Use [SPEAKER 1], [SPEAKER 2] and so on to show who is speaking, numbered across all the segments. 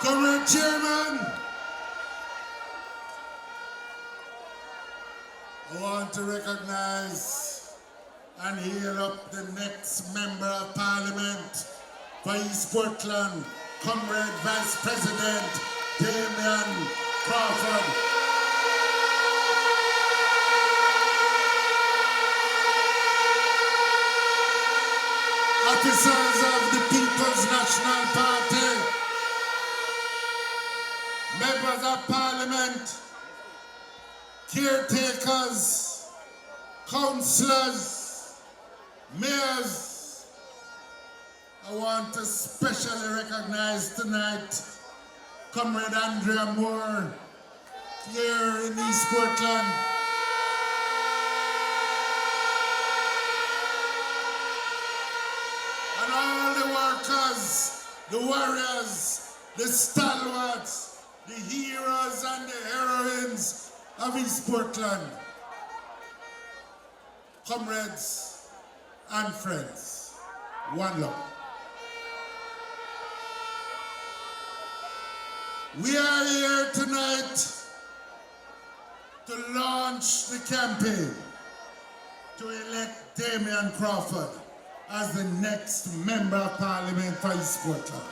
[SPEAKER 1] Comrade Chairman, I want to recognize and hail up the next Member of Parliament for East Portland, Comrade Vice President Damion Crawford. Officers of the People's National Party, members of Parliament, caretakers, councillors, mayors, I want to specially recognize tonight Comrade Andrea Moore here in East Portland. And all the workers, the warriors, the stalwarts, the heroes and the heroines of East Portland. Comrades and friends, one love. We are here tonight to launch the campaign to elect Damion Crawford as the next Member of Parliament for East Portland.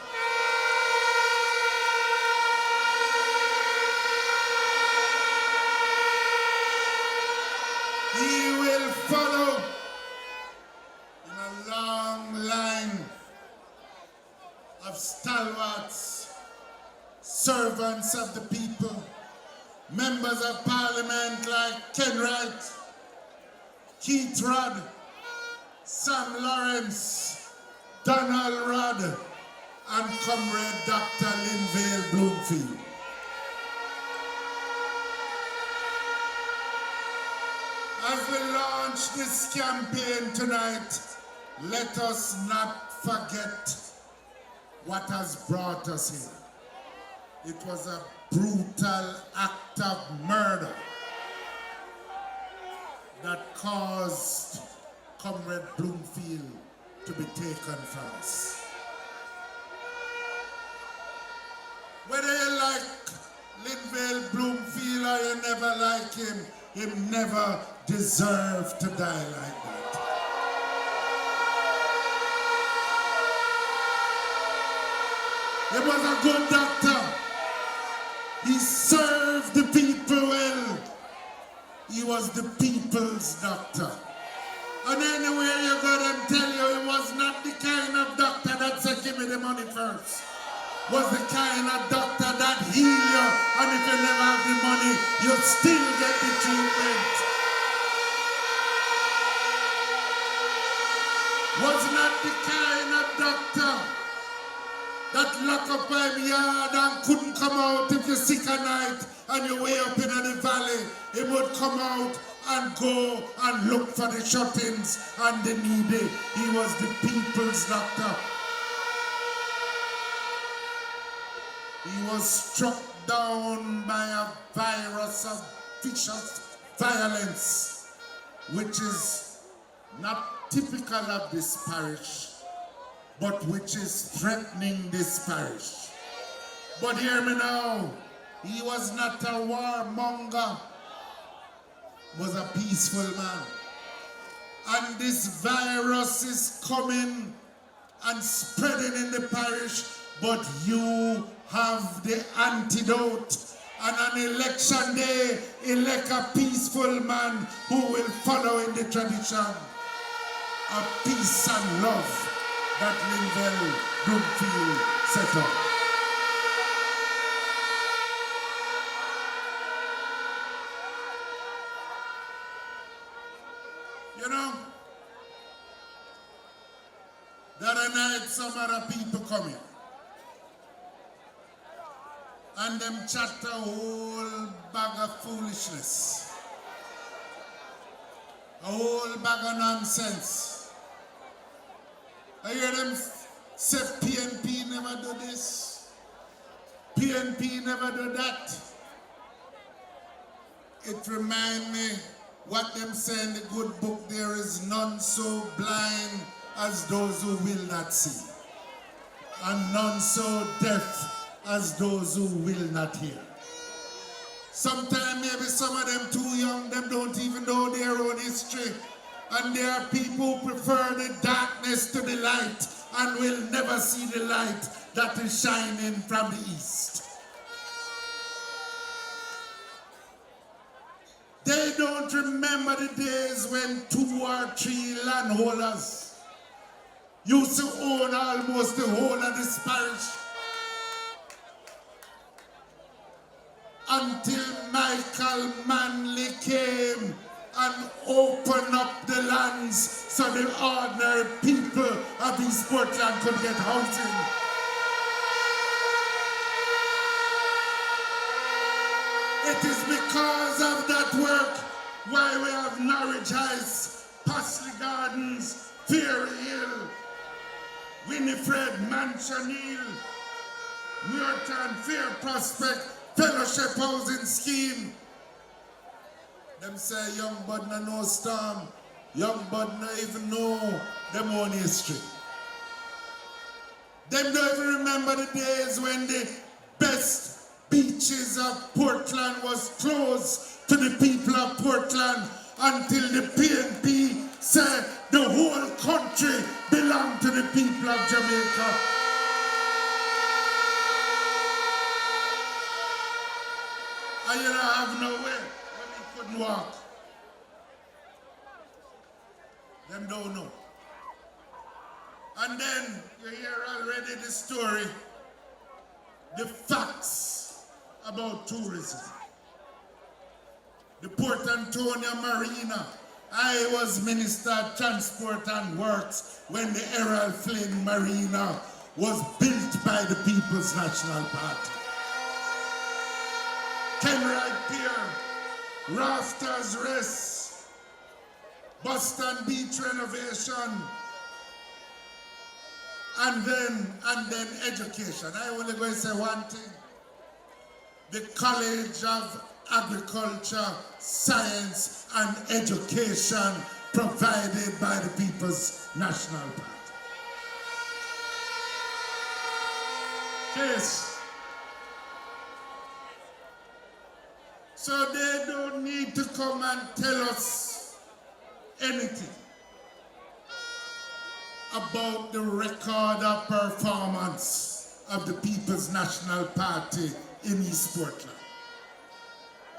[SPEAKER 1] He will follow in a long line of stalwarts, servants of the people, members of Parliament like Ken Wright, Keith Rudd, Sam Lawrence, Donald Rudd, and Comrade Dr. Linvale Bloomfield. As we launch this campaign tonight, let us not forget what has brought us here. It was a brutal act of murder that caused Comrade Bloomfield to be taken from us. Whether you like Linvale Bloomfield or you never like him never deserved to die like that. He was a good doctor. He served the people well. He was the people's doctor. And anywhere you go, them tell you he was not the kind of doctor that said, give me the money first. Was the kind of doctor that heal you, and if you never have the money, you still get the treatment. Was not the kind of doctor that lock up by the yard and couldn't come out if you're sick at night and you're way up in the valley. He would come out and go and look for the shut-ins and the needy. He was the people's doctor. He was struck down by a virus of vicious violence, which is not typical of this parish, but which is threatening this parish. But hear me now, he was not a warmonger, he was a peaceful man. And this virus is coming and spreading in the parish, but you have the antidote. And on election day, elect a peaceful man who will follow in the tradition of peace and love that Linvale Bloomfield set up. You know, the other night some other people come here and them chat a whole bag of foolishness, a whole bag of nonsense. I hear them say PNP never do this, PNP never do that. It reminds me what them say in the good book, there is none so blind as those who will not see, and none so deaf as those who will not hear. Sometimes maybe some of them too young, them don't even know their own history. And there are people who prefer the darkness to the light and will never see the light that is shining from the east. They don't remember the days when 2 or 3 landholders used to own almost the whole of this parish. Until Michael Manley came and opened up the lands so the ordinary people of East Portland could get housing. It is because of that work why we have Norwich Heights, Pasley Gardens, Fairy Hill, Winifred, Mansion Hill, Muirtown, Fair Prospect, Fellowship Housing Scheme. Them say young bud no storm, young bud no even know them own history. Them don't even remember the days when the best beaches of Portland was closed to the people of Portland until the PNP said the whole country belonged to the people of Jamaica. And you don't have no way when he couldn't walk. Them don't know. And then you hear already the story, the facts about tourism. The Port Antonio Marina. I was Minister of Transport and Works when the Errol Flynn Marina was built by the People's National Party. Kenwright Pier, Rafters Rest, Boston Beach renovation, and then education. I only going to say one thing. The College of Agriculture, Science and Education provided by the People's National Party. Yes. So they don't need to come and tell us anything about the record of performance of the People's National Party in East Portland.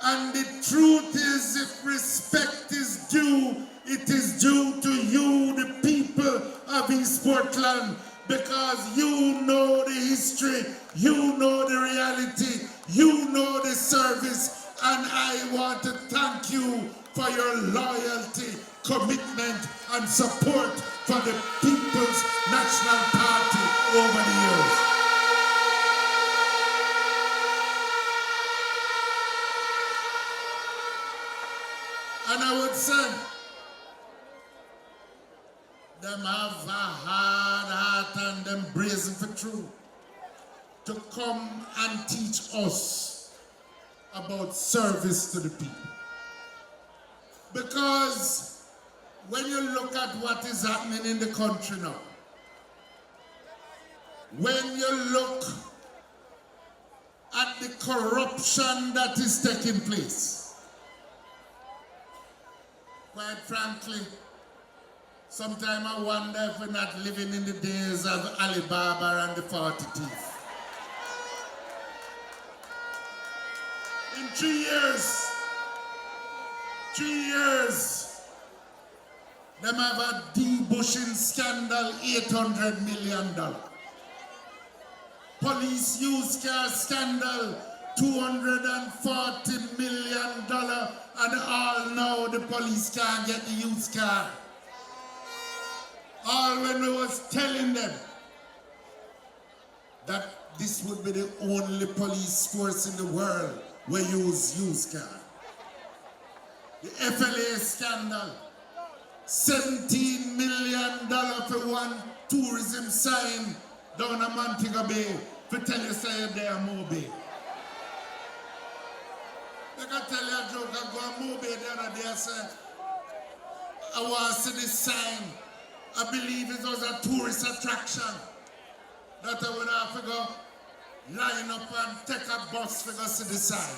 [SPEAKER 1] And the truth is, if respect is due, it is due to you, the people of East Portland, because you know the history, you know the reality, you know the service, and I want to thank you for your loyalty, commitment, and support for the People's National Party over the years. And I would say, them have a hard heart and them brazen for truth to come and teach us about service to the people. Because when you look at what is happening in the country now, when you look at the corruption that is taking place, quite frankly, sometimes I wonder if we're not living in the days of Alibaba and the 40 Thieves. In 3 years, them have a debushing scandal, $800 million. Police used car scandal, $240 million, and all now the police can't get the used car. All when I was telling them that this would be the only police force in the world where use used car. The FLA scandal, $17 million for one tourism sign down at Montego Bay to tell you say you're there Moby. I can tell you a joke, I go to Moby the other day and say, I want to see this sign. I believe it was a tourist attraction that I would have to go. line up and take a bus for us to decide.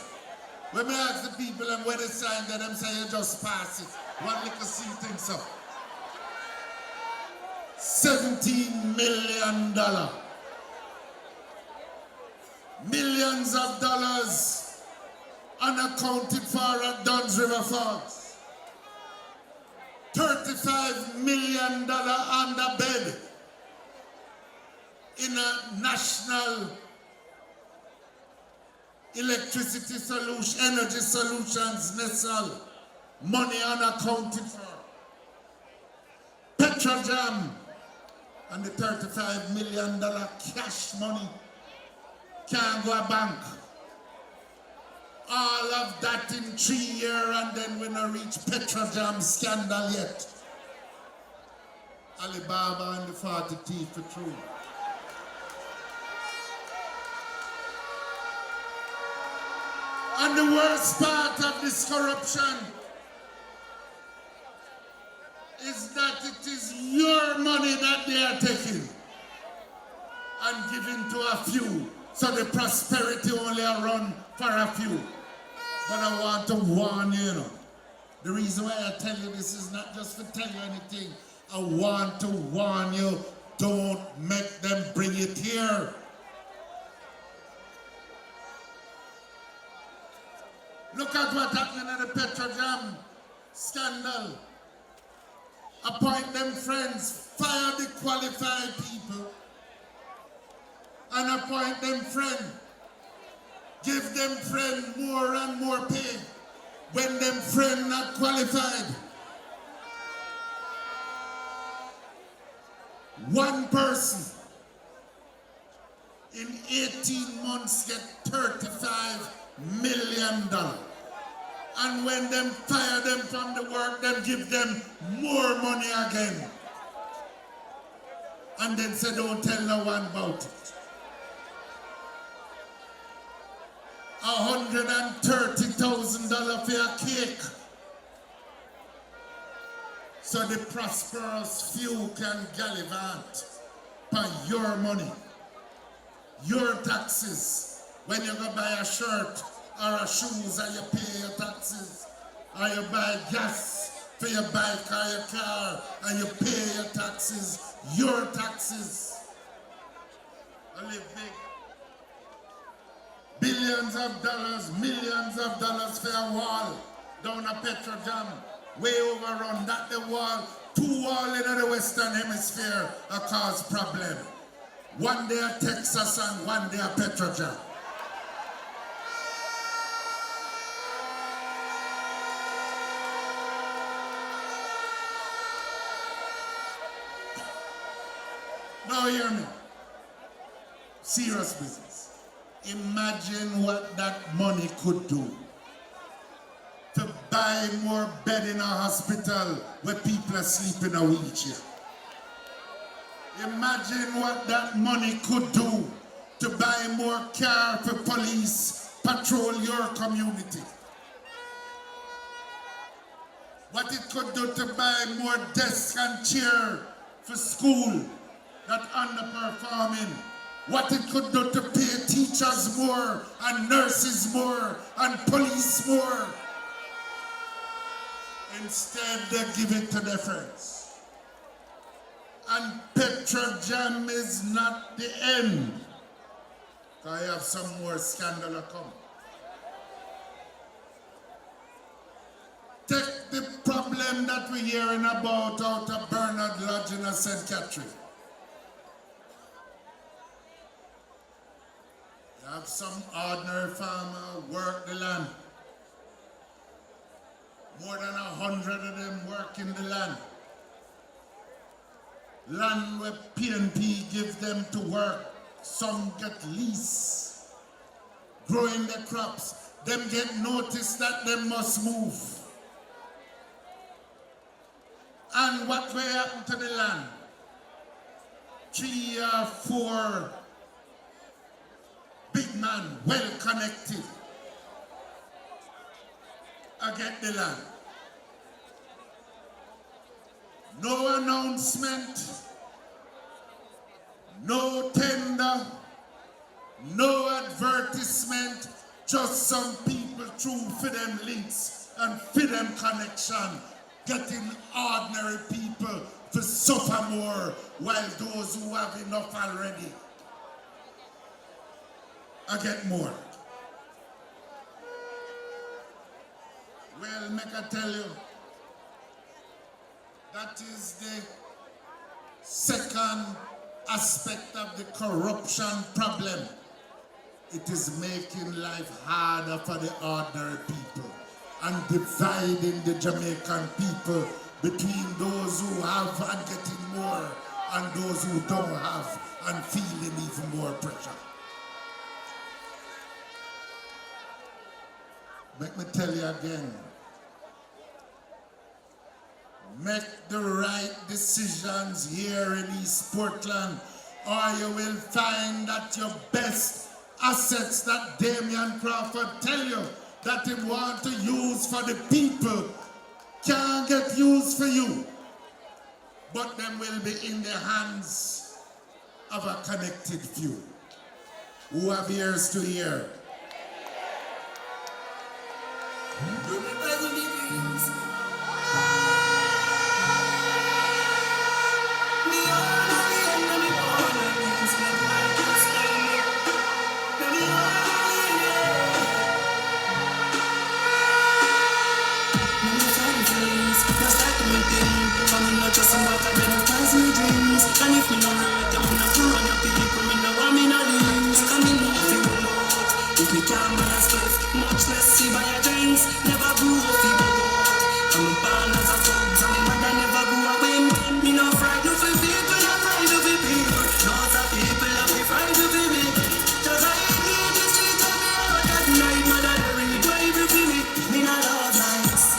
[SPEAKER 1] When we ask the people and where they sign that, them say you just pass it. One little see things up. $17 million. Millions of dollars unaccounted for at Duns River Falls. $35 million on the bed in a national electricity solution, energy solutions, Nestle, money unaccounted for. Petrojam and the $35 million cash money can't go a bank. All of that in 3 years and then we not reach Petrojam scandal yet. Alibaba and the 40 teeth for true. And the worst part of this corruption is that it is your money that they are taking and giving to a few. So the prosperity only run for a few. But I want to warn you, the reason why I tell you this is not just to tell you anything. I want to warn you, don't make them bring it here. Look at what's happening in the Petrojam scandal. Appoint them friends, fire the qualified people, and appoint them friends. Give them friend more and more pay when them friend not qualified. One person in 18 months get $35 million. And when them fire them from the work, them give them more money again. And then say don't tell no one about it. $130,000 for a cake. So the prosperous few can gallivant by your money, your taxes. When you go buy a shirt or a shoes and you pay your taxes, or you buy gas for your bike or your car and you pay your taxes, your taxes. I live big. Billions of dollars, millions of dollars for a wall down a Petrojam, way overrun. That the wall, 2 walls in the Western Hemisphere are cause problem. One day at Texas and one day at Petrojam. Now hear me. Serious business. Imagine what that money could do to buy more bed in a hospital where people are sleeping in a wheelchair. Imagine what that money could do to buy more car for police patrol your community. What it could do to buy more desks and chair for school that underperforming. What it could do to pay teachers more, and nurses more, and police more. Instead, they give it to their friends. And Petrojam is not the end. I have some more scandal to come. Take the problem that we're hearing about out of Bernard Lodge in St. Catherine. Have some ordinary farmer work the land. More than 100 of them work in the land. Land where PNP give them to work. Some get lease. Growing the crops. Them get notice that they must move. And what will happen to the land? 3 or 4 big man, well connected, I get the land. No announcement, no tender, No advertisement, just some people through for them links and for them connection, getting ordinary people to suffer more while those who have enough already I get more. Well, make I tell you, that is the second aspect of the corruption problem. It is making life harder for the ordinary people and dividing the Jamaican people between those who have and getting more and those who don't have and feeling even more pressure. Let me tell you again, make the right decisions here in East Portland, or you will find that your best assets that Damion Crawford tell you that he want to use for the people can't get used for you, but them will be in the hands of a connected few who have ears to hear.
[SPEAKER 2] And if me no hurt, I'm not to run up people, me no want me no lose. Come in now if you will. If me can't buy a spliff, much less see buy a drinks. Never grew up people go out. I'm a born as a thugs, and me mother never grew up in. Me no frightened for people, no frightened for people. Lots of people have me frightened for me. Just I ain't in the street of me out at night, mother they read Bible for me. Me not love nights.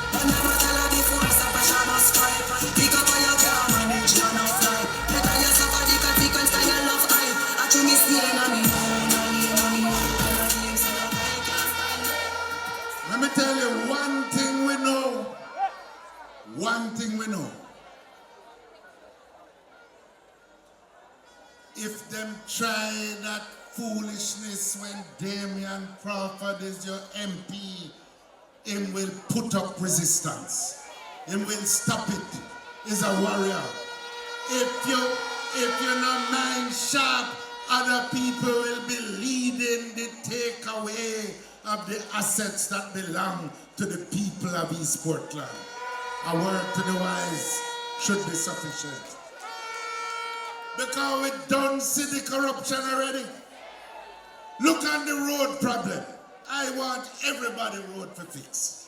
[SPEAKER 2] But never tell her before, stop a shama stripe. Pick up on your car, manage your enough life. Let her just suffer the consequence of your love hype. I choose me staying on me own,
[SPEAKER 1] Let me tell you one thing we know. One thing we know. If them try that foolishness when Damion Crawford is your MP, him will put up resistance. Him will stop it. He's a warrior. If you're not mind sharp, other people will be leading the takeaway of the assets that belong to the people of East Portland. A word to the wise should be sufficient. Because we don't see the corruption already. Look on the road problem. I want everybody road for fix.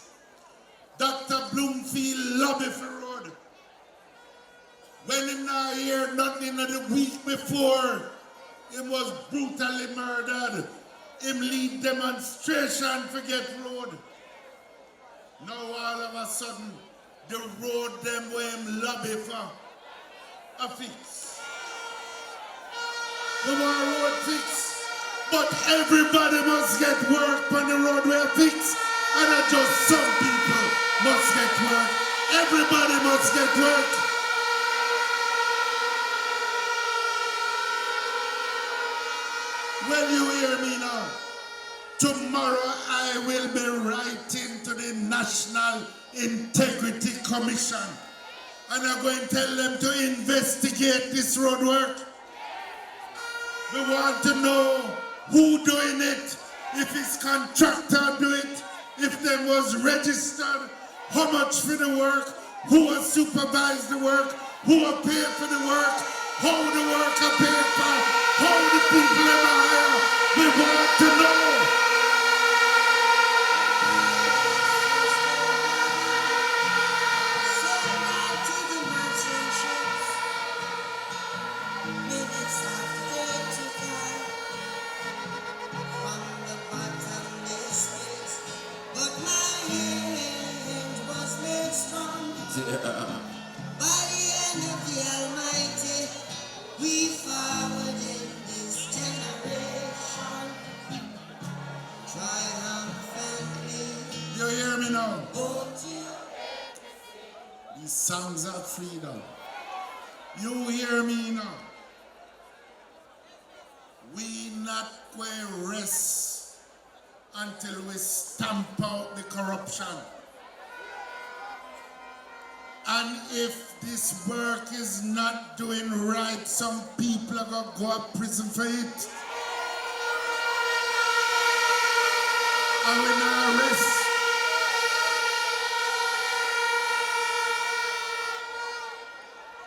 [SPEAKER 1] Dr. Bloomfield lobby for road. When him not hear nothing in the week before, he was brutally murdered. Him lead demonstration for get road. Now all of a sudden, the road them where him lobby for a fix. The more road fix, but everybody must get work on the road where fix. And not just some people must get work. Everybody must get work. Well, you hear me now. Tomorrow I will be writing to the National Integrity Commission. And I'm going to tell them to investigate this road work. We want to know who doing it, if it's contractor do it, if them was registered, how much for the work, who will supervise the work, who will pay for the work, how the work are paid for, how the people in the hire. We want to know.
[SPEAKER 2] By the end of the Almighty, we forward in this generation, triumphantly.
[SPEAKER 1] You hear me now? These songs of freedom. You hear me now? We not going to rest until we stamp out the corruption. And if this work is not doing right, some people are going to go to prison for it. And we not rest.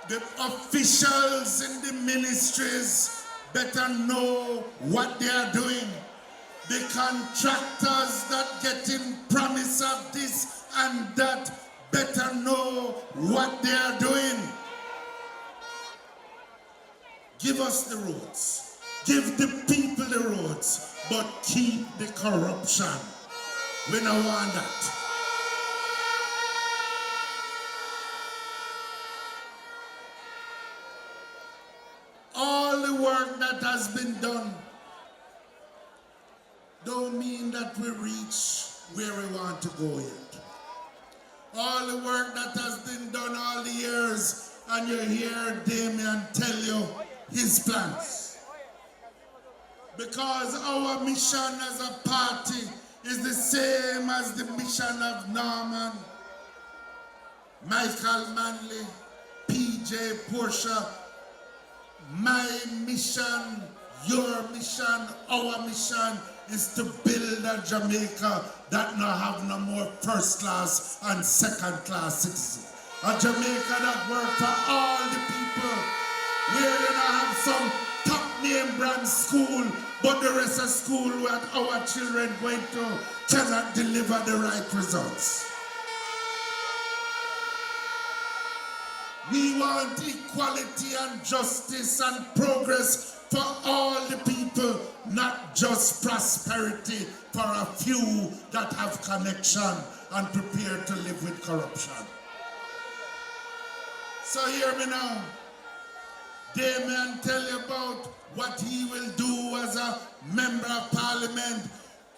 [SPEAKER 1] The officials in the ministries better know what they are doing. The contractors that getting promise of this and that better know what they are doing. Give us the roads. Give the people the roads, but keep the corruption. We don't want that. All the work that has been done don't mean that we reach where we want to go yet. All the work that has been done all the years, and you hear Damion tell you his plans. Because our mission as a party is the same as the mission of Norman, Michael Manley, PJ Portia. My mission, your mission, our mission is to build a Jamaica that no have no more first class and second class citizens. A Jamaica that work for all the people, where you don't have some top name brand school, but the rest of school where our children going to cannot deliver the right results. We want equality and justice and progress for all the people, not just prosperity for a few that have connection and prepared to live with corruption. So hear me now. Damion tell you about what he will do as a member of parliament.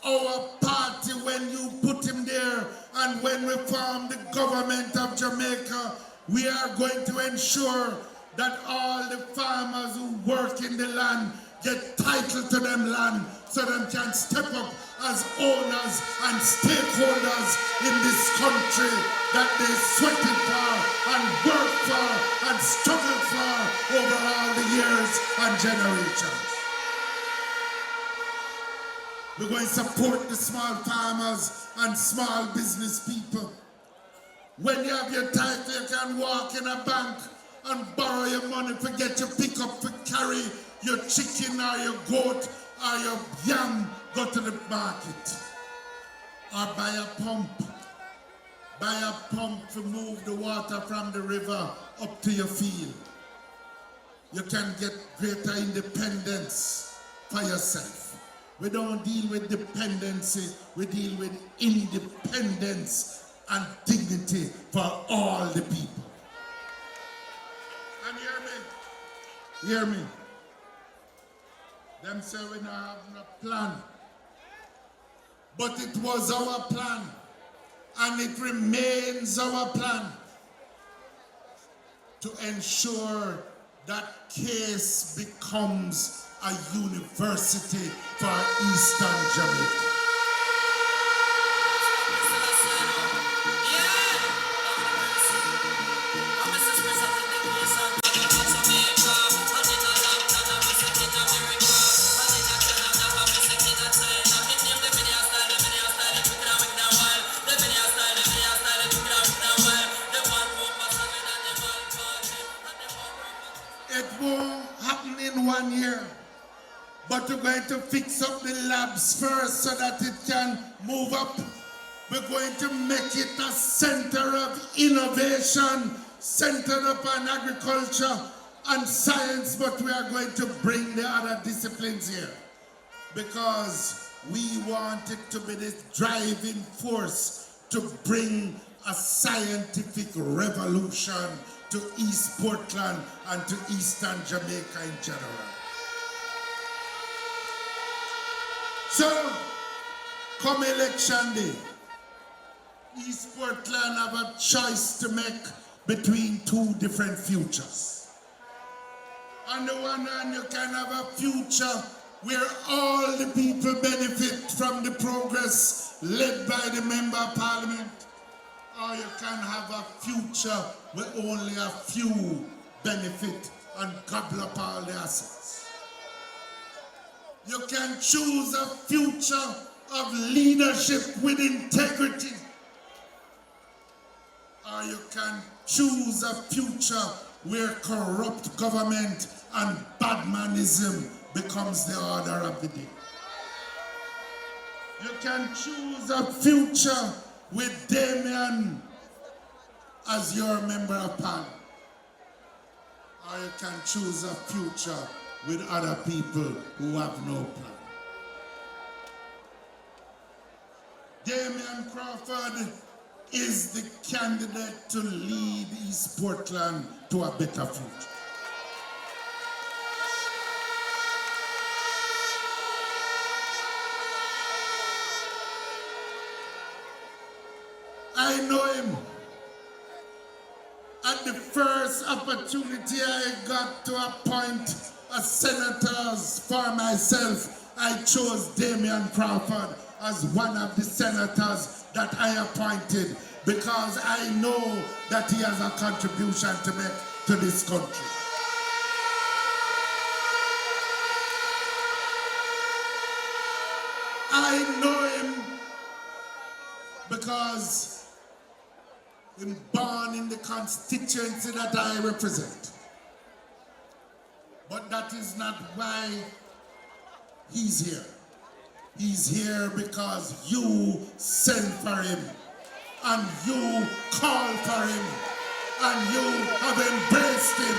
[SPEAKER 1] Our party, when you put him there and when we form the government of Jamaica, we are going to ensure that all the farmers who work in the land get title to them land so they can step up as owners and stakeholders in this country that they sweated for and worked for and struggled for over all the years and generations. We're going to support the small farmers and small business people. When you have your title, you can walk in a bank and borrow your money to get your pickup to carry your chicken or your goat or your yam, go to the market. Or buy a pump. Buy a pump to move the water from the river up to your field. You can get greater independence for yourself. We don't deal with dependency, we deal with independence and dignity for all the people. And hear me. Them say we don't have no plan. But it was our plan, and it remains our plan to ensure that case becomes a university for Eastern Jamaica. But we're going to fix up the labs first so that it can move up. We're going to make it a center of innovation, centered upon agriculture and science, but we are going to bring the other disciplines here because we want it to be this driving force to bring a scientific revolution to East Portland and to Eastern Jamaica in general. So, come election day, East Portland have a choice to make between two different futures. On the one hand, you can have a future where all the people benefit from the progress led by the Member of Parliament, or you can have a future where only a few benefit and gobble up all the assets. You can choose a future of leadership with integrity, or you can choose a future where corrupt government and badmanism becomes the order of the day. You can choose a future with Damion as your Member of Parliament, or you can choose a future with other people who have no plan. Damion Crawford is the candidate to lead East Portland to a better future. I know him. At the first opportunity I got to appoint a senator for myself, I chose Damion Crawford as one of the senators that I appointed because I know that he has a contribution to make to this country. I know him because I'm born in the constituency that I represent. But that is not why he's here. He's here because you sent for him, and you called for him, and you have embraced him.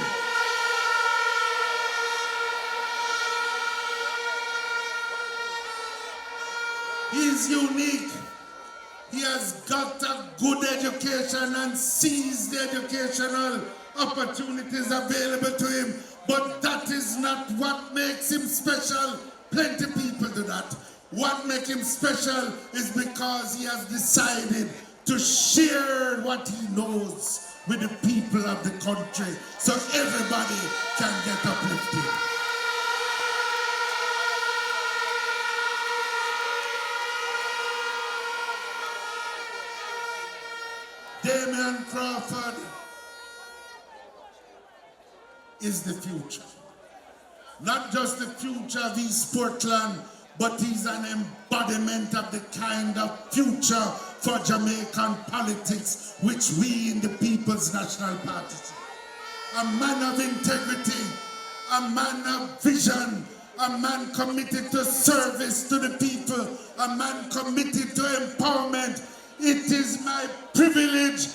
[SPEAKER 1] He's unique. He has got a good education and sees the educational opportunities available to him. But that is not what makes him special. Plenty of people do that. What makes him special is because he has decided to share what he knows with the people of the country so everybody can get uplifted. Damion Crawford is the future. Not just the future of East Portland, but he's an embodiment of the kind of future for Jamaican politics which we in the People's National Party see. A man of integrity, a man of vision, a man committed to service to the people, a man committed to empowerment. It is my privilege